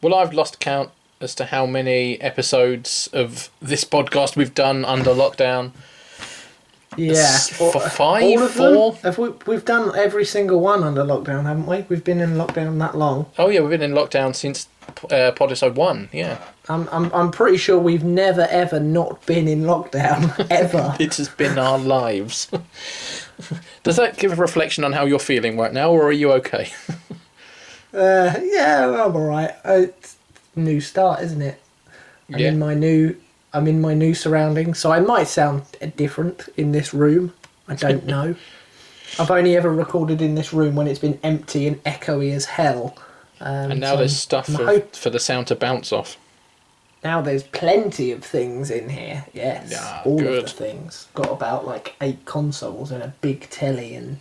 Well, I've lost count as to how many episodes of this podcast we've done under lockdown. Yeah, Five, all of four. them. We've done every single one under lockdown, haven't we? We've been in lockdown that long. Oh yeah, we've been in lockdown since Podisode 1. Yeah. I'm pretty sure we've never ever not been in lockdown ever. It has been our lives. Does that give a reflection on how you're feeling right now, or are you okay? Yeah, I'm alright. It's a new start, isn't it? I'm in my new surroundings, so I might sound different in this room. I don't know. I've only ever recorded in this room when it's been empty and echoey as hell. And now there's stuff for the sound to bounce off. Now there's plenty of things in here. Yes, all of the things. Got about like 8 consoles and a big telly and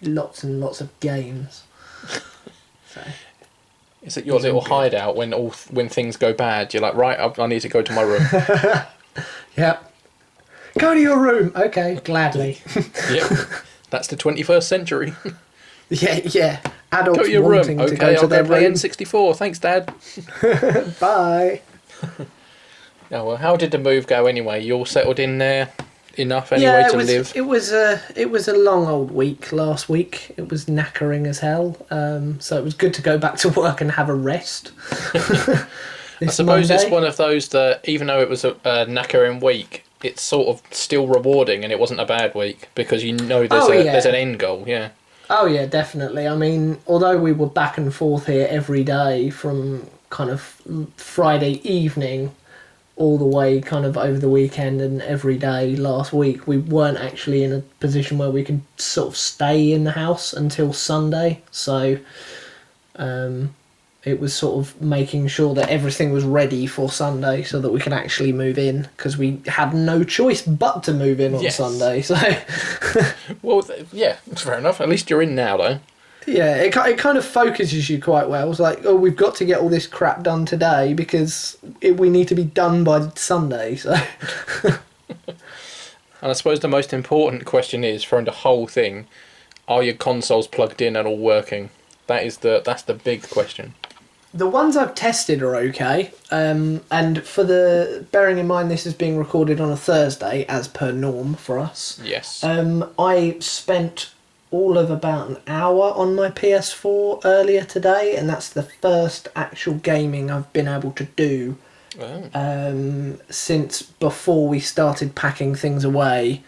lots of games. So. Is it your little hideout when things go bad? You're like, right, I need to go to my room. Yep. Go to your room. Okay, gladly. Yep. That's the 21st century. Yeah. Adults go to your wanting room. to Okay, go to I'll their go play room. N64. Thanks, Dad. Bye. Oh, well, how did the move go anyway? You all settled in there enough anyway to live? It was a long old week last week. It was knackering as hell. So it was good to go back to work and have a rest. I suppose Monday. It's one of those that even though it was a knackering week, it's sort of still rewarding and it wasn't a bad week because you know there's an end goal, yeah. Oh yeah, definitely. I mean, although we were back and forth here every day from kind of Friday evening all the way kind of over the weekend and every day last week, we weren't actually in a position where we could sort of stay in the house until Sunday. So it was sort of making sure that everything was ready for Sunday so that we could actually move in, because we had no choice but to move in on Sunday. So, well, yeah, fair enough. At least you're in now, though. Yeah, it kind of focuses you quite well. It's like, oh, we've got to get all this crap done today because we need to be done by Sunday. So, and I suppose the most important question is, from the whole thing, are your consoles plugged in and all working? That's the big question. The ones I've tested are okay, and bearing in mind this is being recorded on a Thursday, as per norm for us. Yes. I spent all of about an hour on my PS4 earlier today, and that's the first actual gaming I've been able to do since before we started packing things away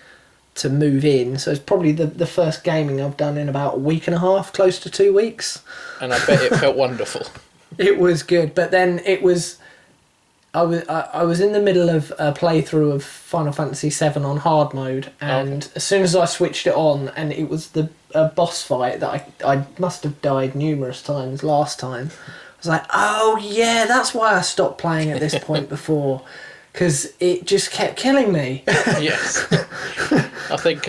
to move in. So it's probably the first gaming I've done in about a week and a half, close to 2 weeks. And I bet it felt wonderful. It was good, but then it was... I was in the middle of a playthrough of Final Fantasy VII on hard mode, and as soon as I switched it on, and it was the boss fight that I must have died numerous times last time, I was like, oh yeah, that's why I stopped playing at this point before, because it just kept killing me. Yes. I think,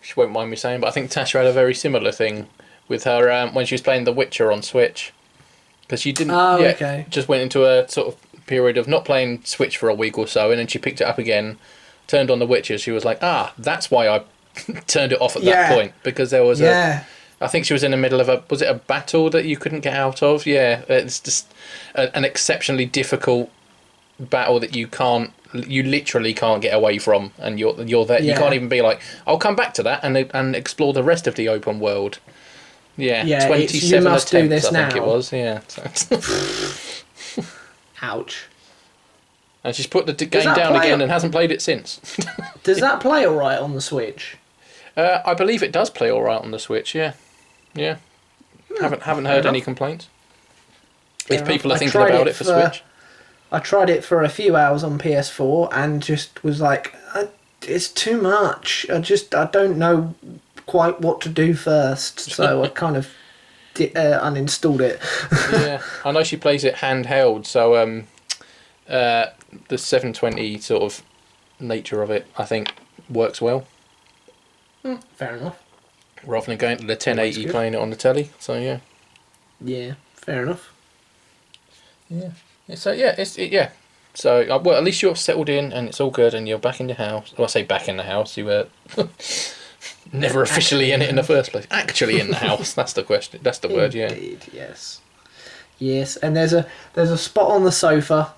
she won't mind me saying, but I think Tasha had a very similar thing with her when she was playing The Witcher on Switch. Because she didn't just went into a sort of period of not playing Switch for a week or so, and then she picked it up again, turned on The Witcher. She was like, that's why I turned it off at that point, because there was I think she was in the middle of was it a battle that you couldn't get out of? Yeah, it's just an exceptionally difficult battle that you literally can't get away from, and you're there. You can't even be like, I'll come back to that and explore the rest of the open world. Yeah, 27 attempts, do this I think it was, yeah. Ouch. And she's put the game down again and hasn't played it since. Does that play alright on the Switch? I believe it does play alright on the Switch, yeah. Yeah. Haven't heard any complaints. If people are thinking about it for Switch. I tried it for a few hours on PS4 and just was like, it's too much. I don't know quite what to do first, so I kind of uninstalled it. Yeah, I know she plays it handheld, so the 720 sort of nature of it, I think, works well. Fair enough. Rather than going to the 1080 playing it on the telly, so yeah. Yeah, fair enough. Yeah. So yeah, So well, at least you're settled in and it's all good, and you're back in your house. Well, I say back in the house. You were never officially in it in the first place. Actually in the house. That's the question. That's the word. Yeah. Indeed. Yes. Yes, and there's a spot on the sofa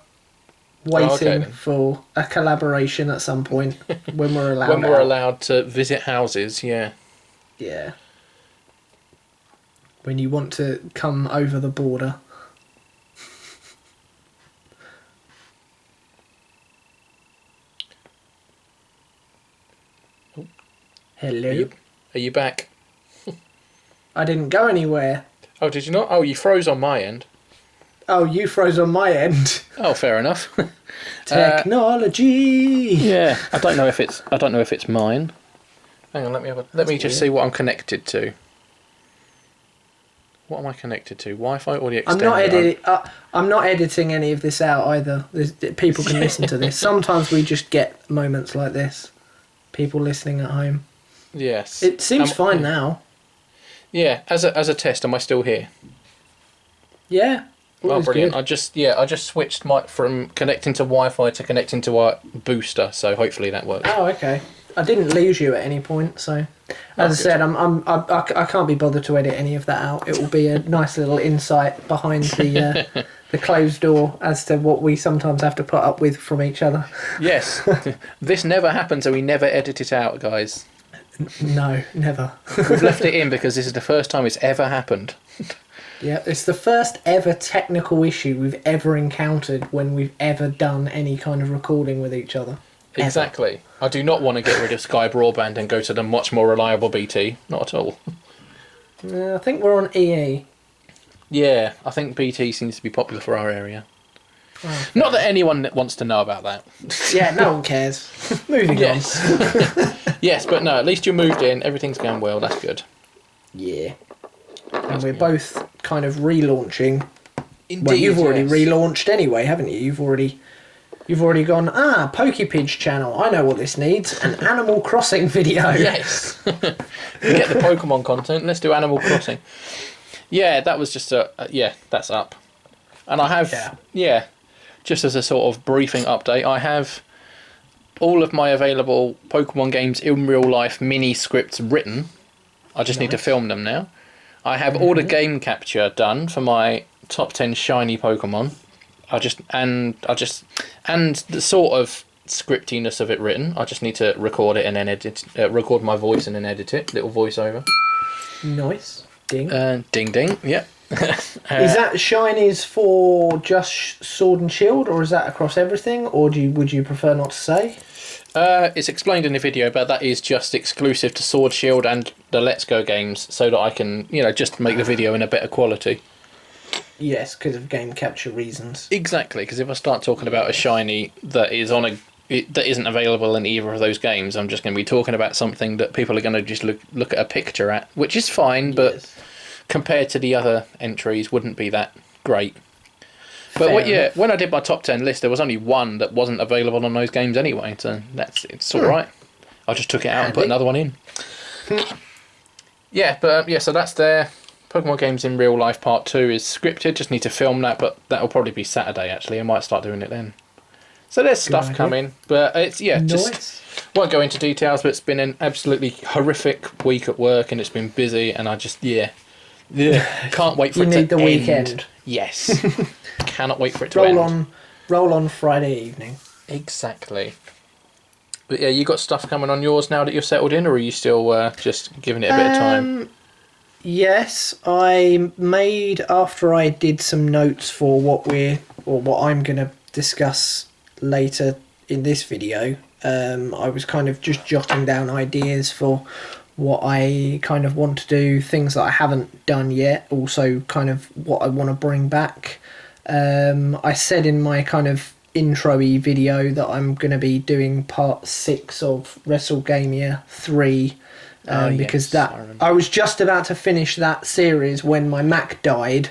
waiting for a collaboration at some point when we're allowed. When we're allowed to visit houses, yeah. Yeah. When you want to come over the border. Oh. Hello. Are you back? I didn't go anywhere. Oh, did you not? Oh, you froze on my end. Oh, you froze on my end. Oh, fair enough. Technology. Yeah, I don't know if it's mine. Hang on, let me just see what I'm connected to. What am I connected to? Wi-Fi or the extender? I'm not editing any of this out either. People can listen to this. Sometimes we just get moments like this. People listening at home. Yes. It seems fine now. Yeah, as a test, am I still here? Yeah. Oh, brilliant! Good. I just switched from connecting to Wi-Fi to connecting to our booster, so hopefully that works. Oh, okay. I didn't lose you at any point, so as I said, I can't be bothered to edit any of that out. It will be a nice little insight behind the the closed door as to what we sometimes have to put up with from each other. Yes, this never happened, so we never edit it out, guys. No, never. We've left it in because this is the first time it's ever happened. Yeah, it's the first ever technical issue we've ever encountered when we've ever done any kind of recording with each other. Ever. Exactly. I do not want to get rid of Sky Broadband and go to the much more reliable BT. Not at all. I think we're on EE. Yeah, I think BT seems to be popular for our area. Oh, not that anyone wants to know about that. Yeah, no one cares. Moving on. Yes, but no, at least you moved in. Everything's going well. That's good. Yeah. And we're both kind of relaunching. Indeed, well, you've already relaunched anyway, haven't you? You've already gone, PokéPidge channel. I know what this needs. An Animal Crossing video. Yes. Get the Pokemon content. Let's do Animal Crossing. Yeah, that was just that's up. And I have, just as a sort of briefing update, I have all of my available Pokemon games in real life mini scripts written. I just need to film them now. I have all the game capture done for my top 10 shiny Pokemon. And the sort of scriptiness of it written. I just need to record it and then record my voice and then edit it. Little voiceover. Nice. Ding. Ding ding. Yeah. Is that shinies for just Sword and Shield, or is that across everything, or would you prefer not to say? It's explained in the video, but that is just exclusive to Sword Shield and the Let's Go games, so that I can, just make the video in a better quality. Yes, because of game capture reasons. Exactly, because if I start talking about a shiny that is that isn't available in either of those games, I'm just going to be talking about something that people are going to just look at a picture at, which is fine, but compared to the other entries, wouldn't be that great. But when I did my top 10 list, there was only one that wasn't available on those games anyway, so it's all right. I just took it out and put another one in. So that's there. Pokemon Games in Real Life Part 2 is scripted. Just need to film that, but that'll probably be Saturday, actually. I might start doing it then. So there's stuff coming, but it's, just won't go into details, but it's been an absolutely horrific week at work, and it's been busy, and I just, can't wait for it to end. You need the weekend. Yes. Cannot wait for it to end. Roll on Friday evening. Exactly. But yeah, you got stuff coming on yours now that you're settled in, or are you still just giving it a bit of time? Yes, I made, after I did some notes for what I'm going to discuss later in this video, I was kind of just jotting down ideas for what I kind of want to do, things that I haven't done yet, also kind of what I want to bring back. I said in my kind of intro-y video that I'm going to be doing part 6 of WrestleGamia 3, because I was just about to finish that series when my Mac died,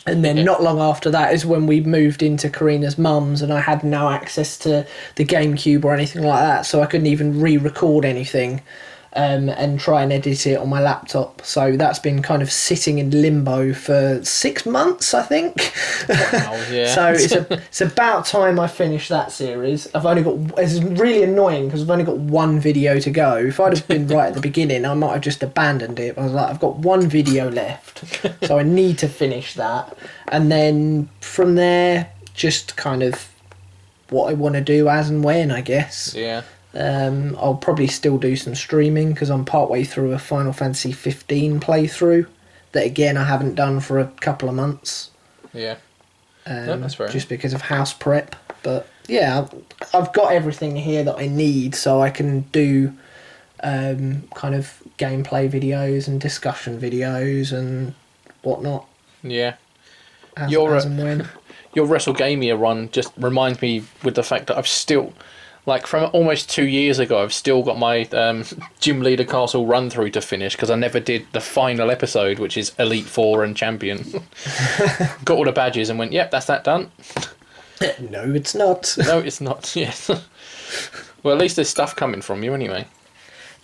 and then not long after that is when we moved into Karina's mum's, and I had no access to the GameCube or anything like that, so I couldn't even re-record anything. and try and edit it on my laptop. So that's been kind of sitting in limbo for 6 months, I think. Wow, yeah. So it's about time I finish that series. It's really annoying because I've only got one video to go. If I'd have been right at the beginning, I might have just abandoned it. I was like, I've got one video left, so I need to finish that. And then from there, just kind of what I want to do as and when, I guess. Yeah. I'll probably still do some streaming because I'm partway through a Final Fantasy 15 playthrough that again I haven't done for a couple of months. Yeah. That's fair. Just because of house prep. But yeah, I've got everything here that I need, so I can do kind of gameplay videos and discussion videos and whatnot. Yeah. As and when. Your WrestleGamia run just reminds me with the fact that I've still, like from almost 2 years ago, I've still got my Gym Leader Castle run through to finish because I never did the final episode, which is Elite Four and Champion. Got all the badges and went, yep, that's that done. No, it's not. No, it's not. Yes. Well, at least there's stuff coming from you anyway.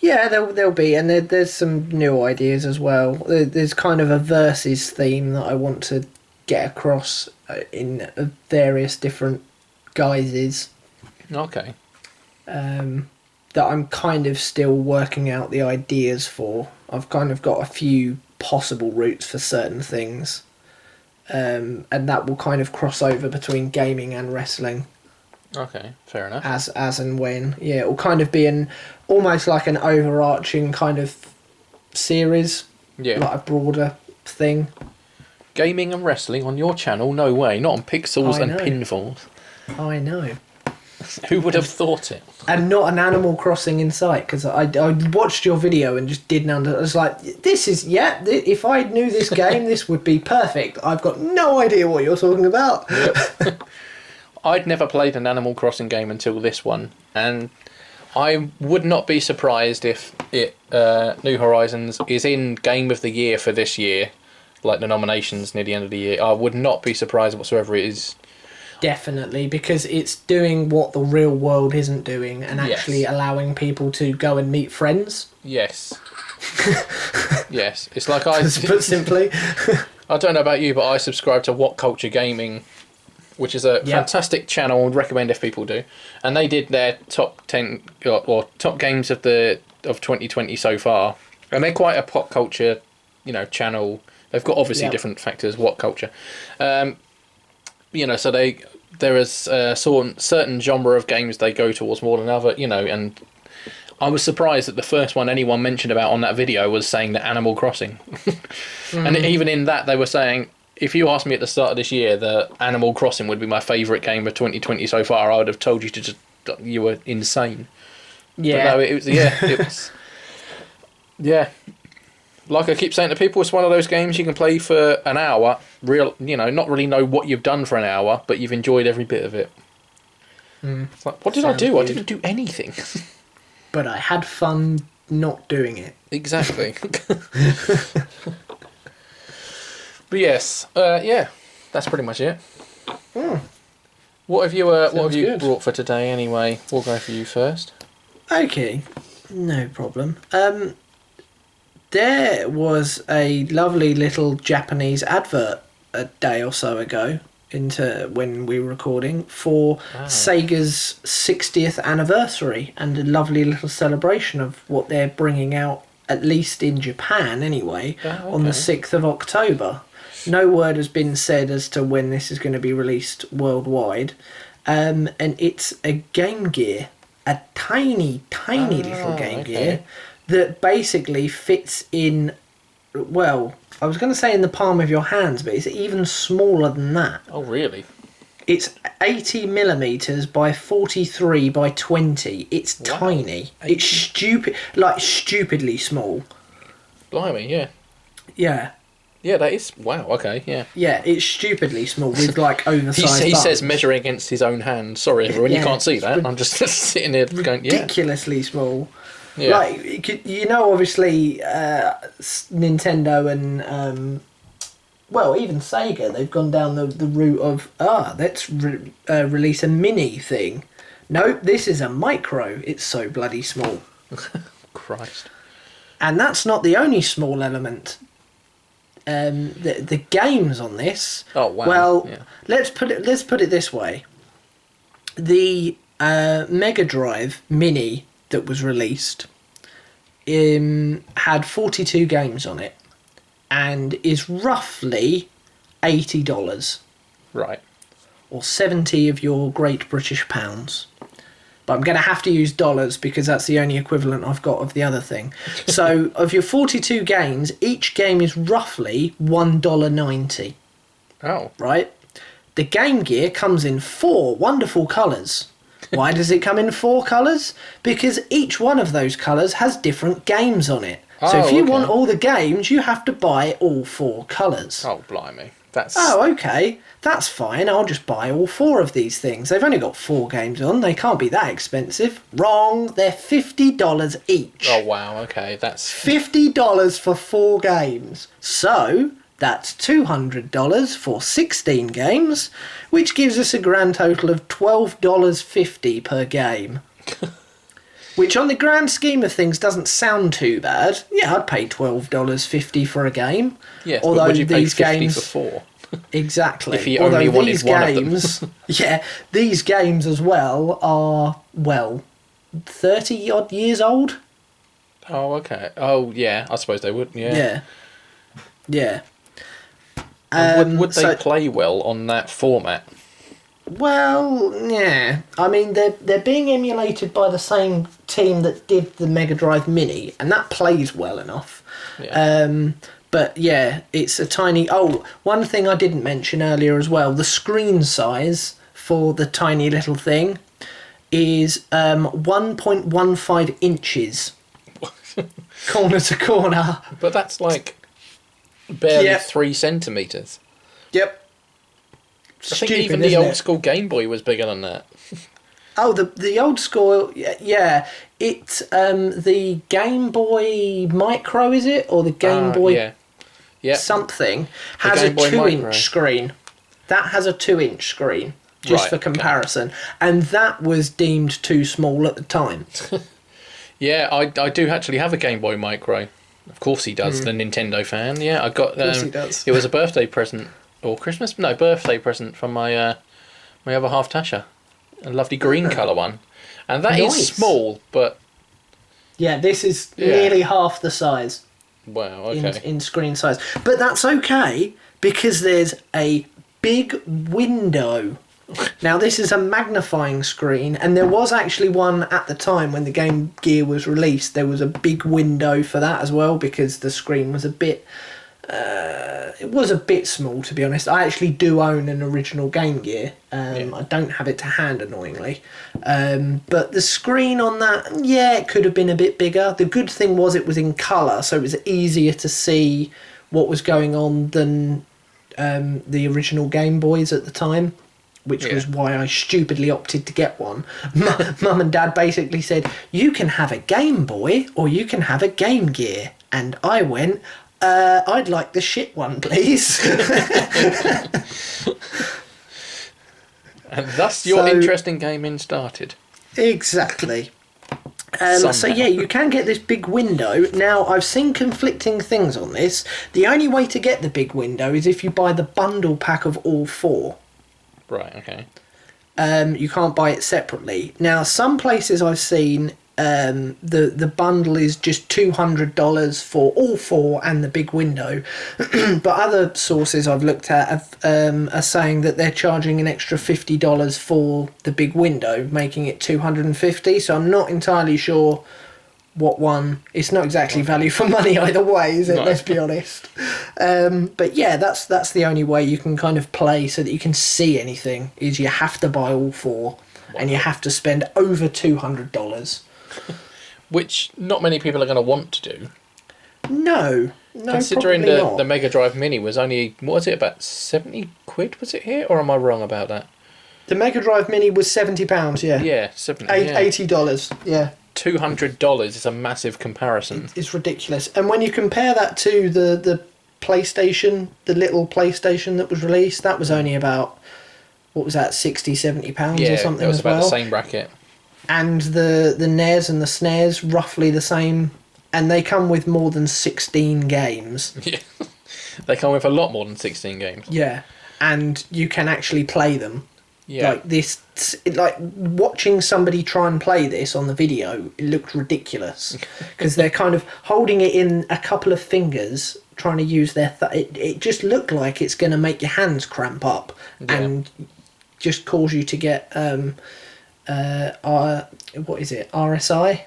Yeah, there'll be, and there's some new ideas as well. There's kind of a versus theme that I want to get across in various different guises. Okay. That I'm kind of still working out the ideas for. I've kind of got a few possible routes for certain things. And that will kind of cross over between gaming and wrestling. Okay, fair enough. As and when. Yeah, it will kind of be almost like an overarching kind of series. Yeah. Like a broader thing. Gaming and wrestling on your channel? No way. Not on pixels and pinfalls. I know. Who would have thought it? And not an Animal Crossing in sight, because I watched your video and just didn't understand. I was like, if I knew this game, this would be perfect. I've got no idea what you're talking about. Yep. I'd never played an Animal Crossing game until this one, and I would not be surprised if New Horizons is in Game of the Year for this year, like the nominations near the end of the year. I would not be surprised whatsoever it is. Definitely, because it's doing what the real world isn't doing and actually allowing people to go and meet friends. Yes. Yes. It's like put simply. I don't know about you, but I subscribe to What Culture Gaming, which is a fantastic channel. I would recommend if people do. And they did their top 10 or top games of 2020 so far. And they're quite a pop culture, channel. They've got obviously different factors, what culture. So there is a certain genre of games they go towards more than other, and I was surprised that the first one anyone mentioned about on that video was saying that Animal Crossing. And even in that they were saying, if you asked me at the start of this year that Animal Crossing would be my favourite game of 2020 so far, I would have told you you were insane. Yeah. But no, it was. Yeah. Like I keep saying to people, it's one of those games you can play for an hour, not really know what you've done for an hour, but you've enjoyed every bit of it. It's like, what did I do? Good. I didn't do anything. But I had fun not doing it. Exactly. But yes, that's pretty much it. What have you brought for today anyway? We'll go for you first. Okay, no problem. There was a lovely little Japanese advert a day or so ago into when we were recording for Sega's 60th anniversary, and a lovely little celebration of what they're bringing out, at least in Japan anyway, on the 6th of October. No word has been said as to when this is going to be released worldwide. And it's a Game Gear, a tiny little Game Gear that basically fits in, well, I was going to say in the palm of your hands, but it's even smaller than that. Oh, really? It's 80 millimeters by 43 by 20. It's tiny. 80. It's stupidly small. Blimey, yeah. Yeah. Yeah, that is... Wow, okay, yeah. Yeah, it's stupidly small with, oversized He says measure against his own hand. Sorry, everyone, you can't see that. I'm just sitting here going, ridiculously small. Yeah. Obviously, Nintendo and... even Sega, they've gone down the route of, let's release a mini thing. No, this is a micro. It's so bloody small. Christ. And that's not the only small element. The games on this. Oh wow! Well, yeah. let's put it this way. The Mega Drive Mini that was released had 42 games on it, and is roughly $80. Right. Or 70 of your Great British pounds. But I'm going to have to use dollars because that's the only equivalent I've got of the other thing. So, of your 42 games, each game is roughly $1.90. Oh. Right? The Game Gear comes in 4 wonderful colours. Why does it come in 4 colours? Because each one of those colours has different games on it. So if you want all the games, you have to buy all 4 colours. Oh, blimey. That's... Oh, okay. That's fine. I'll just buy all 4 of these things. They've only got 4 games on. They can't be that expensive. Wrong. They're $50 each. Oh, wow. Okay. That's... $50 for 4 games. So, that's $200 for 16 games, which gives us a grand total of $12.50 per game. Which on the grand scheme of things doesn't sound too bad. Yeah, I'd pay $12.50 for a game. Yes, although but would you pay these $50 games for 4? Exactly. If you only wanted one of them. Yeah, these games as well are, 30 odd years old. Oh, okay. Oh, yeah. I suppose they would. Yeah. Yeah. Would they play well on that format? Well, yeah. I mean, they're being emulated by the same team that did the Mega Drive Mini, and that plays well enough. Yeah. But yeah, it's a tiny... Oh, one thing I didn't mention earlier as well, the screen size for the tiny little thing is 1.15 inches. Corner to corner. But that's like barely 3 centimetres. Yep. I think even the old school Game Boy was bigger than that. Oh, the old school, yeah. It's the Game Boy Micro, is it? Or the Game Boy something has a 2-inch screen. That has a 2-inch screen, just for comparison. Okay. And that was deemed too small at the time. Yeah, I do actually have a Game Boy Micro. Of course he does, the Nintendo fan. Yeah, I got... Of course he does. It was a birthday present. Or Christmas? No, birthday present from my my other half Tasha. A lovely green colour one. And that is small, but... Yeah, this is nearly half the size. Wow, okay. In screen size. But that's okay, because there's a big window. Now, this is a magnifying screen, and there was actually one at the time when the Game Gear was released. There was a big window for that as well, because the screen was a bit... it was a bit small, to be honest. I actually do own an original Game Gear. I don't have it to hand, annoyingly. But the screen on that, it could have been a bit bigger. The good thing was it was in colour, so it was easier to see what was going on than the original Game Boys at the time, which was why I stupidly opted to get one. Mum and Dad basically said, you can have a Game Boy or you can have a Game Gear. And I went... I'd like the shit one, please. And thus your interest in gaming started. Exactly. So yeah, you can get this big window. Now, I've seen conflicting things on this. The only way to get the big window is if you buy the bundle pack of all 4. Right, okay. You can't buy it separately. Now, some places I've seen... the bundle is just $200 for all 4 and the big window, but other sources I've looked at are saying that they're charging an extra $50 for the big window, making it $250. So I'm not entirely sure what one. It's not exactly value for money either way, is it? No. Let's be honest. But yeah, that's the only way you can kind of play so that you can see anything. Is you have to buy all 4, and you have to spend over $200. Which not many people are going to want to do. No, considering the Mega Drive Mini was only, what was it, about 70 quid, was it here? Or am I wrong about that? The Mega Drive Mini was £70, yeah. Yeah, 70, $80, yeah. $200 is a massive comparison. It's ridiculous. And when you compare that to the PlayStation, the little PlayStation that was released, that was only about, what was that, £60, £70 or something as well? Yeah, it was about the same bracket. And the NES and the SNES, roughly the same and they come with more than 16 games. Yeah. They come with a lot more than 16 games. Yeah, and you can actually play them. Yeah. Like this, like watching somebody try and play this on the video, it looked ridiculous because they're kind of holding it in a couple of fingers, trying to use their. It just looked like it's going to make your hands cramp up and just cause you to get what is it, RSI?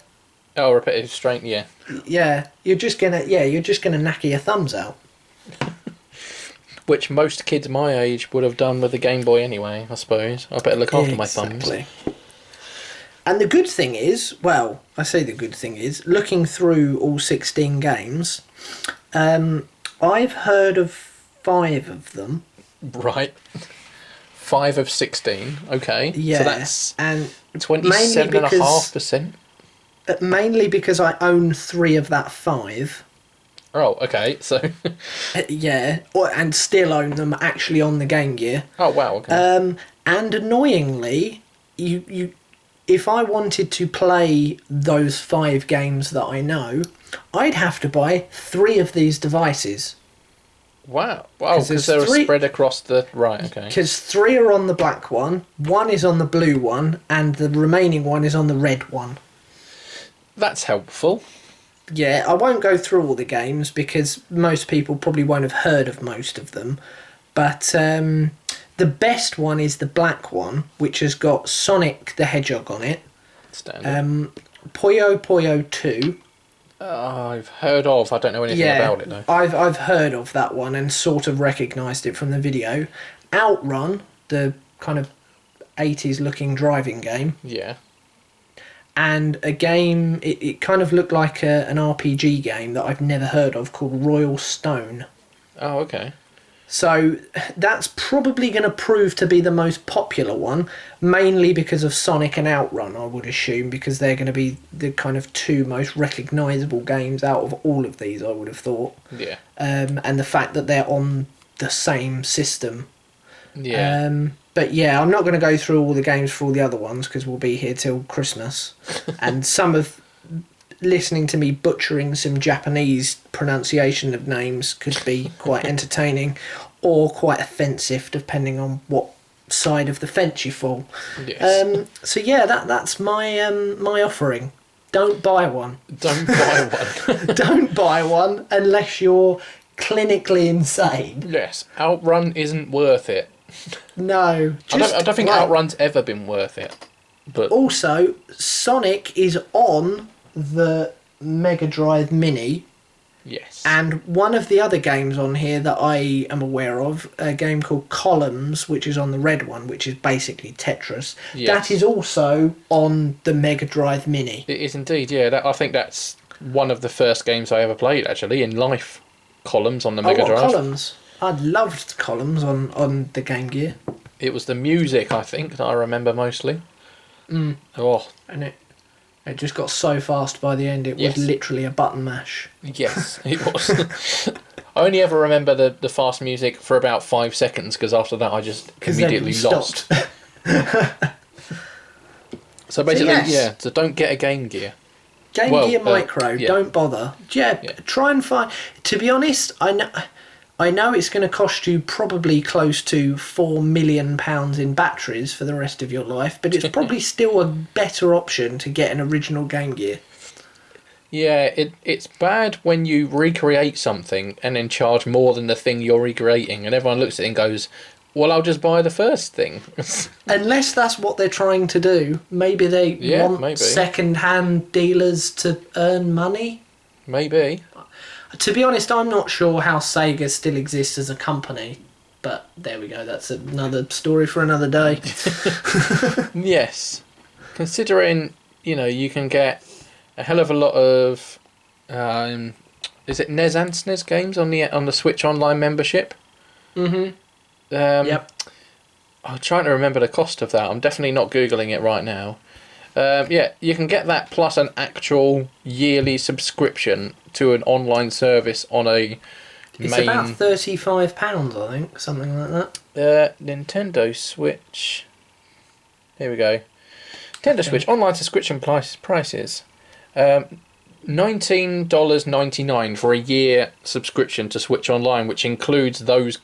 Oh, repetitive strain. Yeah. Yeah, you're just gonna knacker your thumbs out. Which most kids my age would have done with the Game Boy anyway, I suppose. I better look after my thumbs. And the good thing is, well, I say the good thing is, looking through all 16 games, I've heard of 5 of them. Right. 5 of 16, okay. Yeah. So that's and 27.5%. Mainly because I own 3 of that 5. Oh, okay, so... Yeah, and still own them actually on the Game Gear. Oh, wow, okay. And annoyingly, you, if I wanted to play those 5 games that I know, I'd have to buy 3 of these devices. Wow, because they're spread across the... Right, okay. Because 3 are on the black one, 1 is on the blue one, and the remaining one is on the red one. That's helpful. Yeah, I won't go through all the games because most people probably won't have heard of most of them. But the best one is the black one, which has got Sonic the Hedgehog on it. Standard. Puyo Puyo 2. I've heard of. I don't know anything about it, though. I've heard of that one and sort of recognised it from the video. Outrun, the kind of 80s looking driving game. Yeah. And a game, it kind of looked like an RPG game that I've never heard of called Royal Stone. Oh, okay. So that's probably going to prove to be the most popular one, mainly because of Sonic and Outrun, I would assume, because they're going to be the kind of 2 most recognisable games out of all of these, I would have thought. Yeah. And the fact that they're on the same system. Yeah. But yeah, I'm not going to go through all the games for all the other ones because we'll be here till Christmas. And some of listening to me butchering some Japanese pronunciation of names could be quite entertaining or quite offensive depending on what side of the fence you fall. Yes. So yeah, that's my my offering. Don't buy one. Don't buy one. Don't buy one unless you're clinically insane. Yes, Outrun isn't worth it. No, I don't think Outrun's ever been worth it. But also, Sonic is on the Mega Drive Mini. Yes. And one of the other games on here that I am aware of, a game called Columns, which is on the red one, which is basically Tetris. Yes. That is also on the Mega Drive Mini. It is indeed, yeah. I think that's one of the first games I ever played, actually, in life. Columns on the Mega Drive. Columns? I loved Columns on the Game Gear. It was the music, I think, that I remember mostly. Mm. Oh. And it just got so fast by the end, it was literally a button mash. Yes, it was. I only ever remember the fast music for about 5 seconds, because after that I just immediately lost. So basically, so don't get a Game Gear. Game Gear Micro, don't bother. Yeah, try and find... To be honest, I know it's going to cost you probably close to £4 million in batteries for the rest of your life, but it's probably still a better option to get an original Game Gear. Yeah, it's bad when you recreate something and then charge more than the thing you're recreating, and everyone looks at it and goes, well, I'll just buy the first thing. Unless that's what they're trying to do. Maybe they want second-hand dealers to earn money? Maybe. To be honest, I'm not sure how Sega still exists as a company, but there we go. That's another story for another day. Yes. Considering, you can get a hell of a lot of, is it NES and SNES games on the Switch Online membership? Mm-hmm. Yep. I'm trying to remember the cost of that. I'm definitely not Googling it right now. You can get that plus an actual yearly subscription to an online service on a It's about £35, I think, something like that. Nintendo Switch. Here we go. Nintendo Switch online subscription prices. $19.99 for a year subscription to Switch Online, which includes those,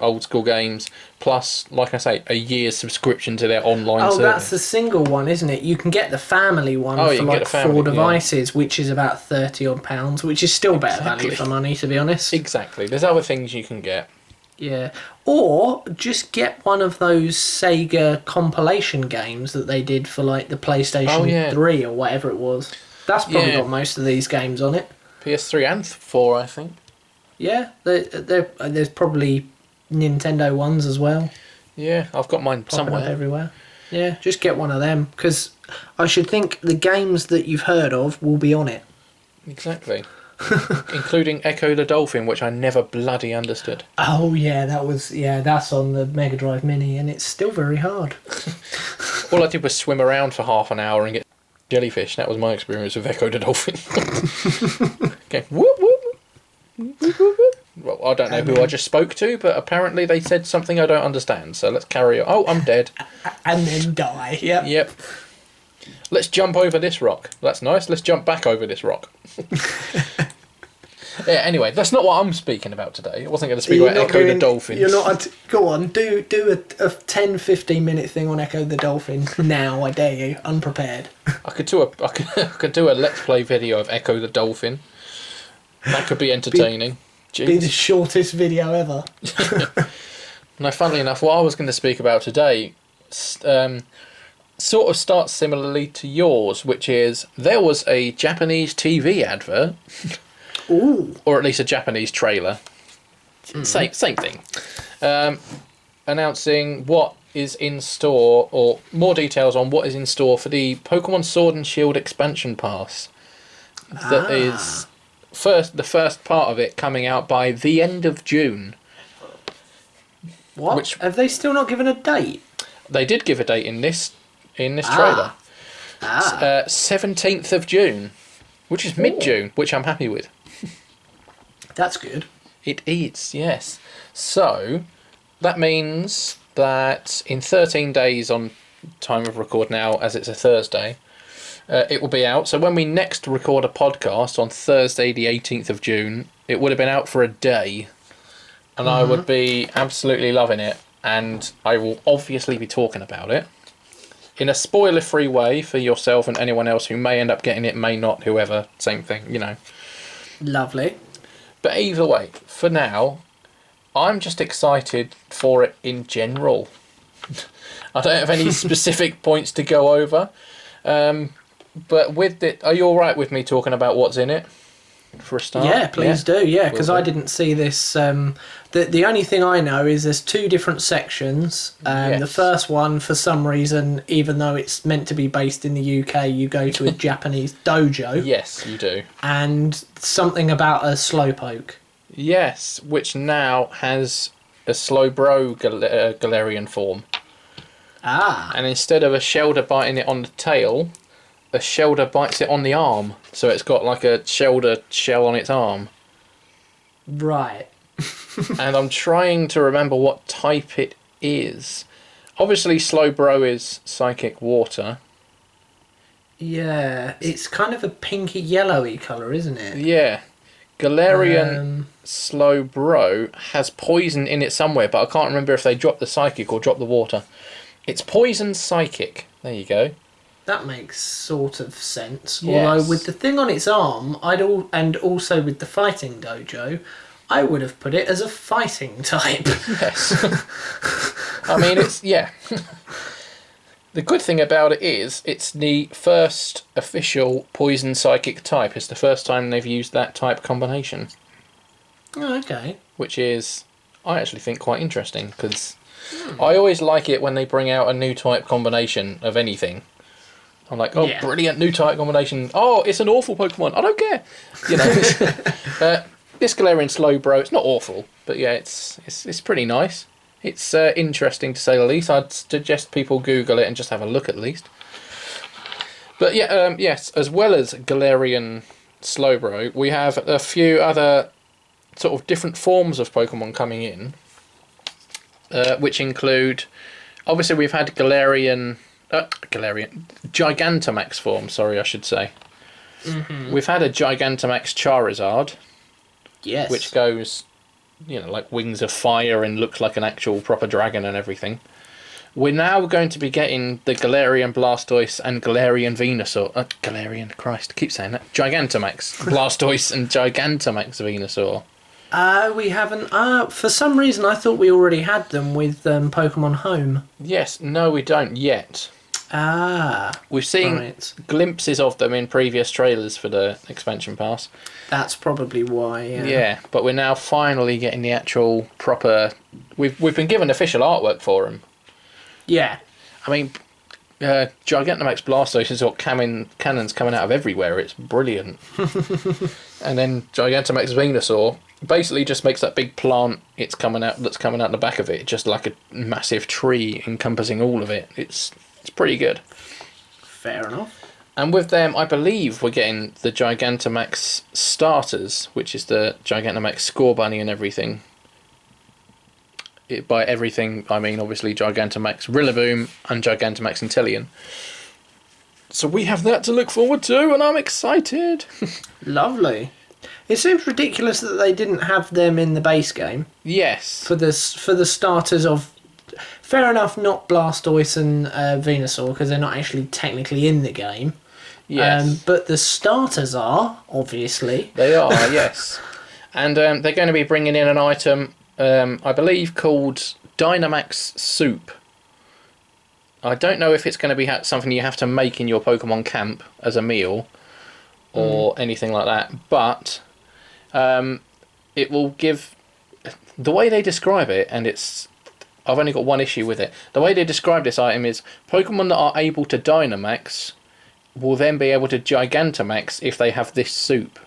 old school games, plus, like I say, a year's subscription to their online service. That's the single one, isn't it? You can get the family one for like four devices, which is about £30 odd, which is still better value for money, to be honest. Exactly. There's other things you can get. Yeah. Or just get one of those Sega compilation games that they did for like the PlayStation 3 or whatever it was. That's probably got most of these games on it. PS3 and 4, I think. Yeah, there's probably Nintendo ones as well. Yeah, I've got mine somewhere. Up everywhere. Yeah, just get one of them, because I should think the games that you've heard of will be on it. Exactly. Including Echo the Dolphin, which I never bloody understood. Oh yeah, that's on the Mega Drive Mini, and it's still very hard. All I did was swim around for half an hour and get jellyfish. That was my experience with Echo the Dolphin. Okay, whoop whoop. Whoop, whoop, whoop. Well, I don't know who I just spoke to, but apparently they said something I don't understand. So let's carry on. Oh, I'm dead. And then die. Yep. Yep. Let's jump over this rock. That's nice. Let's jump back over this rock. Yeah, anyway, that's not what I'm speaking about today. I wasn't going to speak about Echo the Dolphin. You're not. Go on, do a 10-15 minute thing on Echo the Dolphin now. I dare you, unprepared. I could do a Let's Play video of Echo the Dolphin. That could be entertaining. Be the shortest video ever. No, funnily enough, what I was going to speak about today sort of starts similarly to yours, which is there was a Japanese TV advert. Ooh. Or at least a Japanese trailer. Same thing. Announcing what is in store, or more details on what is in store for the Pokemon Sword and Shield expansion pass. That is the first part of it coming out by the end of June. What? Have they still not given a date? They did give a date in this trailer. 17th of June, which is mid-June, which I'm happy with. That's good. It is, yes. So, that means that in 13 days on time of record now, as it's a Thursday, it will be out. So when we next record a podcast on Thursday the 18th of June, it would have been out for a day. And I would be absolutely loving it. And I will obviously be talking about it in a spoiler-free way for yourself and anyone else who may end up getting it, may not, whoever, same thing, Lovely. But either way, for now, I'm just excited for it in general. I don't have any specific points to go over. But with it, are you all right with me talking about what's in it for a start? Yeah, please do. Yeah, because I didn't see this. The only thing I know is there's two different sections. Yes. The first one, for some reason, even though it's meant to be based in the UK, you go to a Japanese dojo. Yes, you do. And something about a slowpoke. Yes, which now has a Slowbro Galarian form. And instead of a Shelder biting it on the tail, a Shelder bites it on the arm. So it's got like a Shelder shell on its arm. Right. And I'm trying to remember what type it is. Obviously, Slowbro is Psychic Water. Yeah, it's kind of a pinky yellowy colour, isn't it? Yeah. Galarian Slowbro has poison in it somewhere, but I can't remember if they dropped the Psychic or dropped the Water. It's Poison Psychic. There you go. That makes sort of sense. Yes. Although with the thing on its arm, and also with the fighting dojo, I would have put it as a fighting type. Yes. I mean, it's... Yeah. The good thing about it is it's the first official Poison Psychic type. It's the first time they've used that type combination. Oh, okay. Which is, I actually think, quite interesting, because I always like it when they bring out a new type combination of anything. I'm like, brilliant, new type combination. Oh, it's an awful Pokemon. I don't care. This Galarian Slowbro, it's not awful, but yeah, it's pretty nice. It's interesting to say the least. I'd suggest people Google it and just have a look at least. But yeah, yes, as well as Galarian Slowbro, we have a few other sort of different forms of Pokemon coming in, which include, obviously we've had Gigantamax form, sorry, I should say. Mm-hmm. We've had a Gigantamax Charizard. Yes. Which goes, like wings of fire and looks like an actual proper dragon and everything. We're now going to be getting the Galarian Blastoise and Galarian Venusaur. Galarian, Christ, keep saying that. Gigantamax Blastoise and Gigantamax Venusaur. We haven't. For some reason, I thought we already had them with Pokemon Home. Yes, no, we don't yet. We've seen glimpses of them in previous trailers for the expansion pass. That's probably why. Yeah, but we're now finally getting the actual proper. We've been given official artwork for them. Yeah. I mean, Gigantamax Blastoise has got cannons coming out of everywhere. It's brilliant. And then Gigantamax Venusaur basically just makes that big plant that's coming out the back of it, just like a massive tree encompassing all of it. It's pretty good. Fair enough. And with them, I believe we're getting the Gigantamax starters, which is the Gigantamax Scorbunny and everything. By everything, I mean obviously Gigantamax Rillaboom and Gigantamax Inteleon. So we have that to look forward to, and I'm excited. Lovely. It seems ridiculous that they didn't have them in the base game. Yes. For the starters of... Fair enough, not Blastoise and Venusaur, because they're not actually technically in the game. Yes. But the starters are, obviously. They are, yes. And they're going to be bringing in an item, I believe, called Dynamax Soup. I don't know if it's going to be something you have to make in your Pokemon camp as a meal or anything like that, but it will give... The way they describe it, and I've only got one issue with it. The way they describe this item is Pokemon that are able to Dynamax will then be able to Gigantamax if they have this soup.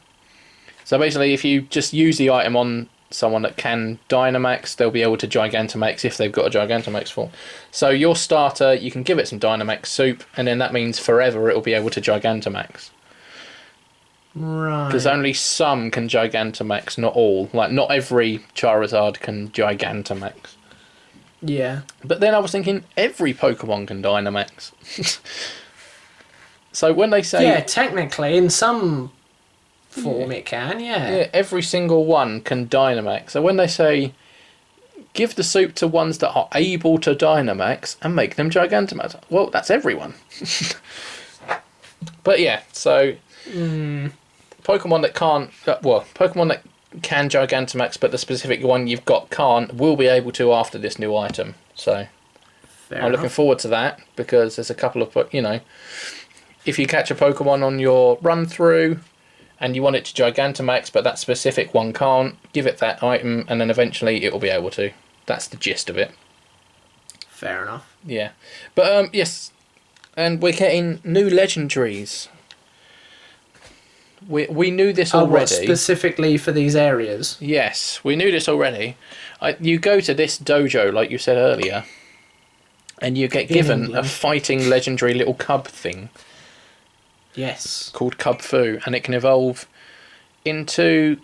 So basically, if you just use the item on someone that can Dynamax, they'll be able to Gigantamax if they've got a Gigantamax form. So your starter, you can give it some Dynamax soup, and then that means forever it'll be able to Gigantamax. Right. Because only some can Gigantamax, not all. Like, not every Charizard can Gigantamax. Yeah. But then I was thinking, every Pokemon can Dynamax. So when they say... Yeah, technically, in some form it can, Yeah, every single one can Dynamax. So when they say, give the soup to ones that are able to Dynamax and make them Gigantamax, well, that's everyone. But yeah, so... Pokemon that can't... Pokemon that can Gigantamax, but the specific one you've got can't, will be able to after this new item. So I'm looking forward to that, because there's a couple of... If you catch a Pokemon on your run-through and you want it to Gigantamax, but that specific one can't, give it that item, and then eventually it will be able to. That's the gist of it. Fair enough. Yeah. But, yes, and we're getting new legendaries. We knew this already. What, specifically for these areas? Yes, we knew this already. You go to this dojo, like you said earlier, and you get given a fighting legendary little cub thing. Yes. Called Cub Fu, and it can evolve into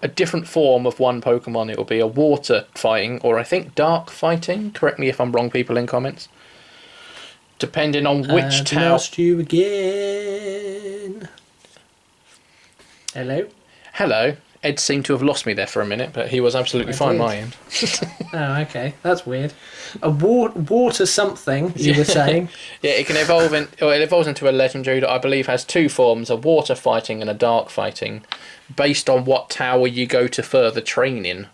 a different form of one Pokemon. It will be a water fighting, or I think dark fighting. Correct me if I'm wrong, people in comments. Depending on which town. Lost you again. Hello. Ed seemed to have lost me there for a minute, but he was absolutely fine my end. Oh, okay. That's weird. A water something, you were saying? Yeah, it can evolve it evolves into a legendary that I believe has two forms, a water fighting and a dark fighting, based on what tower you go to further training.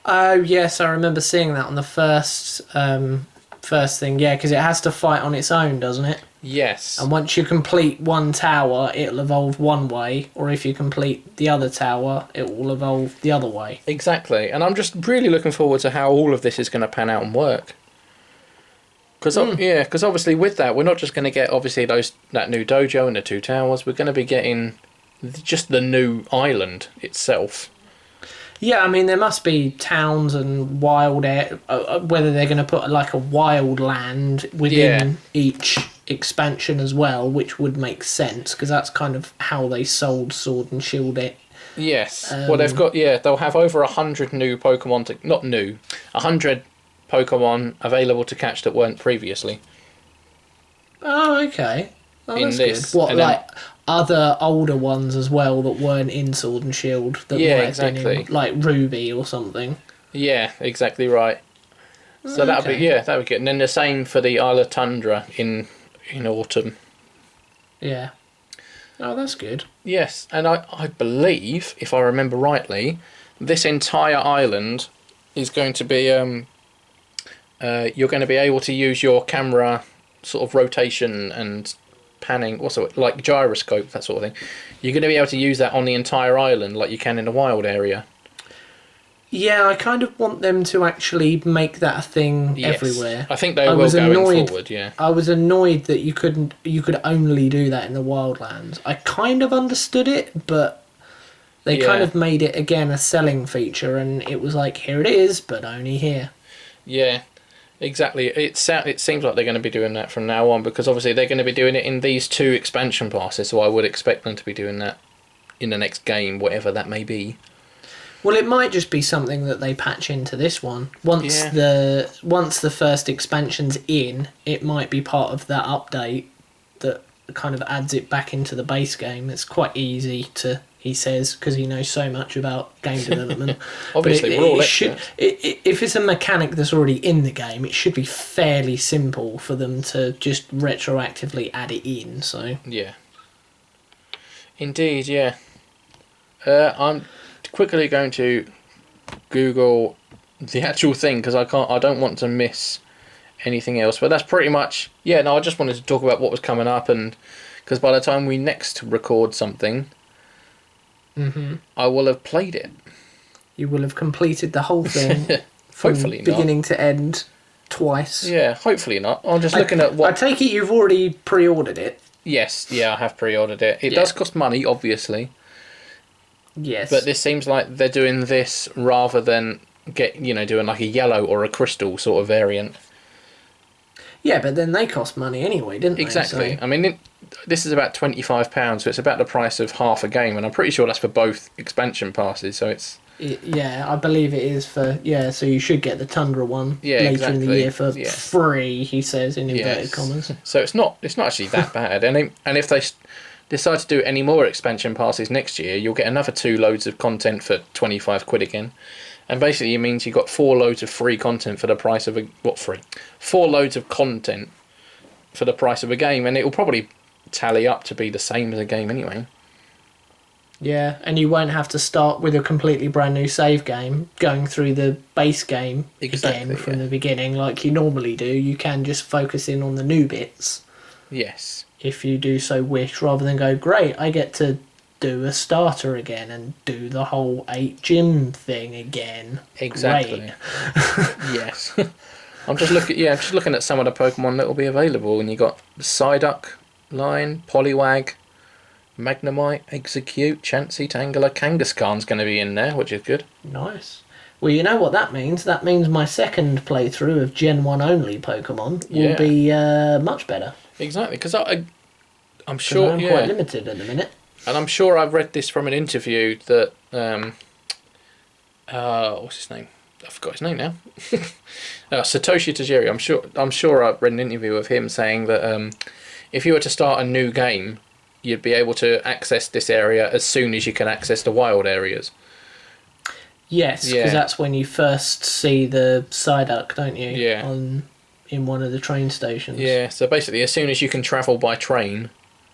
Oh, yes, I remember seeing that on the first thing, yeah, because it has to fight on its own, doesn't it? Yes. And once you complete one tower, it'll evolve one way, or if you complete the other tower, it will evolve the other way. Exactly, and I'm just really looking forward to how all of this is going to pan out and work. Because obviously with that, we're not just going to get obviously that new dojo and the two towers. We're going to be getting just the new island itself. Yeah, I mean, there must be towns and wild air, whether they're going to put like a wild land within each expansion as well, which would make sense, because that's kind of how they sold Sword and Shield it. Yes. Well, they'll have over 100 new Pokemon, 100 Pokemon available to catch that weren't previously. Oh, okay. Oh, in that's this. good. What, And like other older ones as well that weren't in Sword and Shield that might have been in, like Ruby or something? Yeah, exactly right. So that'd be good. And then the same for the Isle of Tundra in autumn. Yeah. Oh, that's good. Yes, and I believe, if I remember rightly, this entire island is going to be you're going to be able to use your camera sort of rotation and panning, like gyroscope, that sort of thing. You're going to be able to use that on the entire island like you can in the wild area. Yeah, I kind of want them to actually make that a thing everywhere. I think they will going forward, yeah. I was annoyed that you could only do that in the wildlands. I kind of understood it, but they kind of made it again a selling feature, and it was like, here it is, but only here. Yeah, exactly. It seems like they're going to be doing that from now on, because obviously they're going to be doing it in these 2 expansion passes, so I would expect them to be doing that in the next game, whatever that may be. Well, it might just be something that they patch into this one. Once the first expansion's in, it might be part of that update that kind of adds it back into the base game. It's quite easy to, he says, because he knows so much about game development. Obviously, we're all experts. If it's a mechanic that's already in the game, it should be fairly simple for them to just retroactively add it in. So yeah, indeed, yeah. I'm quickly going to Google the actual thing because I don't want to miss anything else. But that's pretty much I just wanted to talk about what was coming up, and because by the time we next record something, I will have played it. You will have completed the whole thing, hopefully from beginning to end, twice. Yeah, hopefully not. I'm just looking at what. I take it you've already pre-ordered it. Yes, I have pre-ordered it. It does cost money, obviously. Yes. But this seems like they're doing this rather than doing like a yellow or a crystal sort of variant. Yeah, but then they cost money anyway, didn't they? Exactly. So... I mean, this is about £25, so it's about the price of half a game, and I'm pretty sure that's for both expansion passes, so it's... Yeah, I believe it is for... Yeah, so you should get the Tundra one later in the year for free, he says, in inverted commas. So it's not actually that bad, and if they decide to do any more expansion passes next year, you'll get another 2 loads of content for £25 again. And basically it means you've got 4 loads of free content for the price of 4 loads of content for the price of a game, and it'll probably tally up to be the same as a game anyway. Yeah, and you won't have to start with a completely brand new save game, going through the base game again from the beginning like you normally do. You can just focus in on the new bits. Yes. If you do so wish, rather than go, great, I get to do a starter again and do the whole 8 gym thing again. Exactly. Yes. I'm just looking at some of the Pokemon that will be available, and you got Psyduck line, Poliwag, Magnemite, Execute, Chansey, Tangela, Kangaskhan's going to be in there, which is good. Nice. Well, you know what that means? That means my second playthrough of Gen 1 only Pokemon will be much better. Exactly, because I'm sure... I'm quite limited at the minute. And I'm sure I've read this from an interview that... what's his name? I forgot his name now. Satoshi Tajiri. I'm sure I've read an interview of him saying that if you were to start a new game, you'd be able to access this area as soon as you can access the wild areas. Yes, because that's when you first see the Psyduck, don't you? Yeah. In one of the train stations. Yeah, so basically as soon as you can travel by train,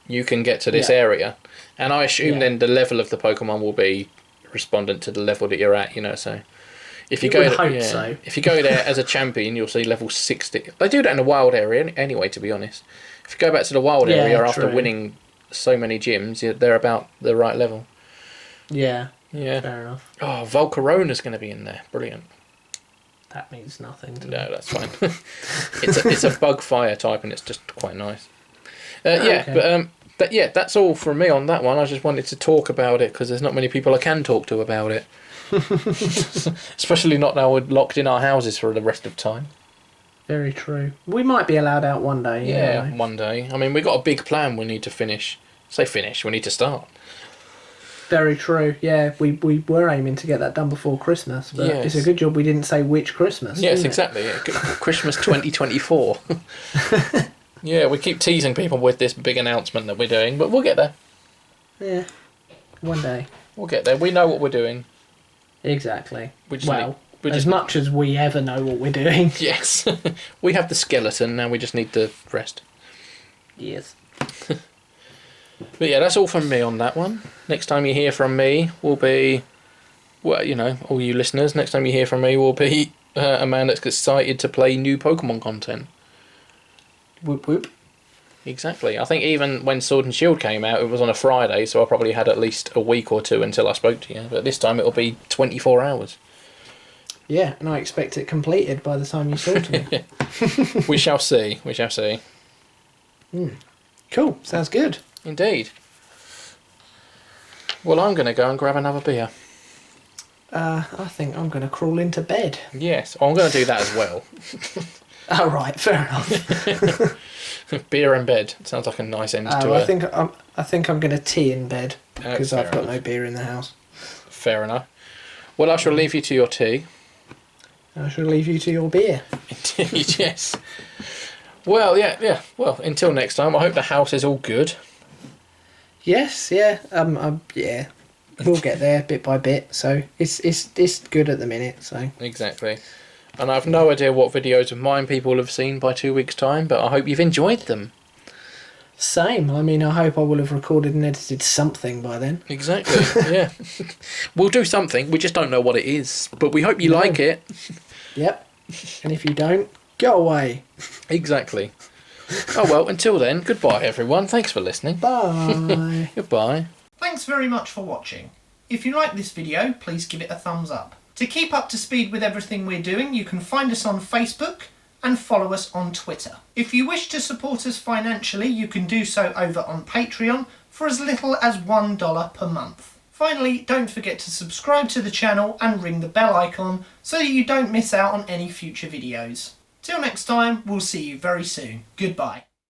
you can get to this area. And I assume then the level of the Pokemon will be respondent to the level that you're at, so... If you if you go there as a champion, you'll see level 60. They do that in the wild area anyway, to be honest. If you go back to the wild area after winning so many gyms, they're about the right level. Yeah. Yeah. Fair enough. Oh, Volcarona's going to be in there. Brilliant. That means nothing to me. No, that's fine. it's a bug fire type, and it's just quite nice. But that's all from me on that one. I just wanted to talk about it because there's not many people I can talk to about it. Especially not now we're locked in our houses for the rest of time. Very true. We might be allowed out one day. Yeah, one day. I mean, we've got a big plan we need to finish. We need to start. Very true. Yeah, we were aiming to get that done before Christmas, but it's a good job we didn't say which Christmas. Yes, exactly. Christmas 2024. Yeah, we keep teasing people with this big announcement that we're doing, but we'll get there. Yeah, one day. We'll get there. We know what we're doing. Exactly. Well, as much as we ever know what we're doing. Yes. We have the skeleton, now we just need the rest. Yes. But yeah, that's all from me on that one. Next time you hear from me will be, well, you know, all you listeners, next time you hear from me will be a man that's excited to play new Pokemon content. Whoop whoop. Exactly. I think even when Sword and Shield came out, it was on a Friday, so I probably had at least a week or two until I spoke to you. But this time it'll be 24 hours. Yeah, and I expect it completed by the time you talk to me. We shall see. We shall see. Cool. Sounds good. Indeed. Well, I'm going to go and grab another beer. I think I'm going to crawl into bed. Yes, I'm going to do that as well. Oh, right, fair enough. Beer and bed. Sounds like a nice end to it. I think I'm going to tea in bed because I've got enough. no beer in the house. Fair enough. Well, I shall leave you to your tea. I shall leave you to your beer. Indeed, yes. Well, yeah. Well, until next time, I hope the house is all good. Yes, yeah. Yeah. We'll get there bit by bit. So it's good at the minute. So Exactly. And I've no idea what videos of mine people have seen by 2 weeks' time, but I hope you've enjoyed them. same. I mean, I hope I will have recorded and edited something by then. Exactly. Yeah. We'll do something. We just don't know what it is, but we hope you like it. Yep. And if you don't, go away. Exactly. Oh well. Until then, goodbye, everyone. Thanks for listening. Bye. Goodbye. Thanks very much for watching. If you like this video, please give it a thumbs up. To keep up to speed with everything we're doing, you can find us on Facebook and follow us on Twitter. If you wish to support us financially, you can do so over on Patreon for as little as $1 per month. Finally, don't forget to subscribe to the channel and ring the bell icon so that you don't miss out on any future videos. Till next time, we'll see you very soon. Goodbye.